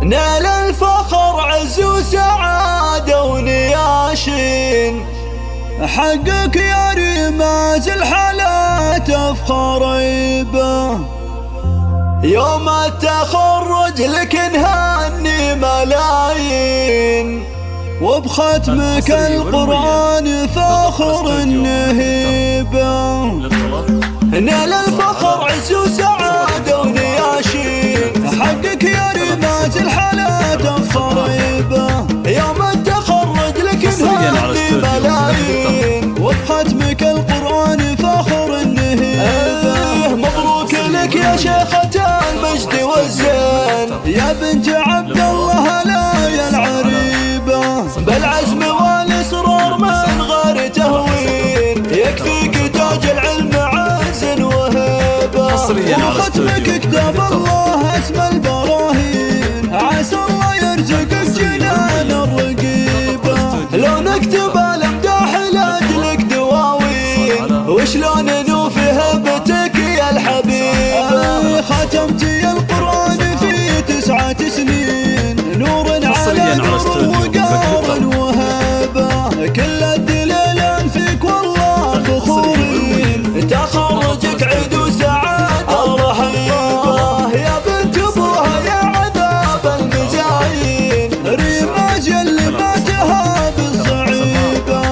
نال الفخر عز وسعادة ونياشين، حقك يا رماز الحالات افخر عيبه، يوم التخرج لك نهني ملايين، وبختمك القرآن فخر النهيبة. نال الفخر عز وسعادة ونياشين، حقك يا رماز الحالات افخر عيبه، يوم التخرج لك نهني ملايين، وبختمك القرآن فخر النهيبة. مبروك لك يا شيخة المجد والزين، يا بنت عبد الله لا العريبة، بالعزم والإصرار من غير تهوين، يكفيك تاج العلم عز وهيبة، وختمك كتاب الله اسم البراهين، عسى الله يرزقك جنان الرقيبة. لو نكتب الامداح لاجلك دواوين، وشلون نوفي هبتك يا الحبيبة. ختمتي القرآن في 9 سنين، نور على نور وقار وهبة، كل الدليل فيك والله فخورين، تخرجك عيد وسعادة رهيبة، يا بنت ابوها يا عذاب المزاين، رماز اللي ما تهاب الصعيبة،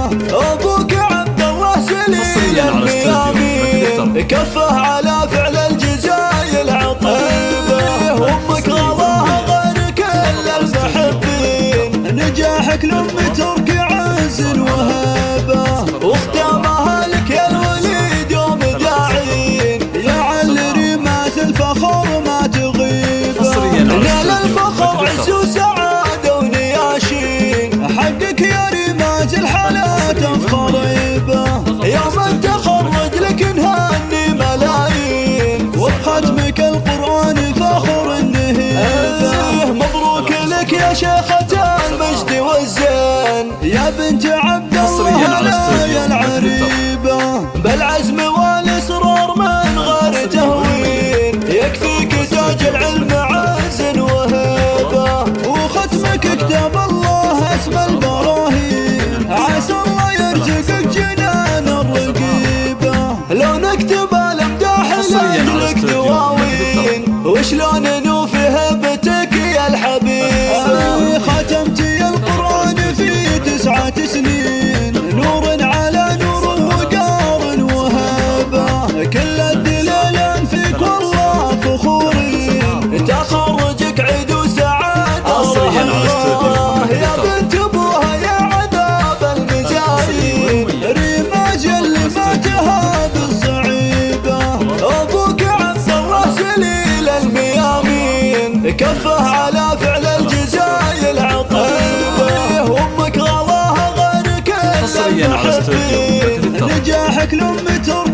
ابوك عبد الله سليل الميامين، كفه على فعل الجزاي العطيبة، وامك غلاها غير كل المحبين، نجاحك لم ترك عز وهبة، واختامها لك يا الوليد يوم داعين، يعل رماس الفخر ما تغيبه. نال الفخر عز وسعادة ونياشين، حقك يا رماز الحالات افخر عيبه، يوم التخرج لك نهني ملايين، وبختمك القرآن فخر النهيبة. مبروك لك يا شيخة المجد والزين، يا بنت عبد الله لا العريبة، بالعزم والإصرار من غير تهوين، يكفيك تاج العلم عز وهيبة، وختمك كتاب الله اسم البراهين، عسى الله يرزقك جنان الرقيبة. لو نكتب الامداح لاجلك دواوين، وشلون نوفي هبتك يا الحبيبة. ختمتي القرآن في 9 سنين، نور على نور وقار وهبة، كل الدليل فيك والله فخورين، تخرجك عيد وسعادة رهيبة، يا بنت ابوها يا عذاب المزاين، رماز اللي ما تهاب الصعيبة، ابوك عبد الله سليل الميامين، كفه على فعل الجزاي العطيبة، وامك غلاها غير كل المحبين، نجاحك لم ترك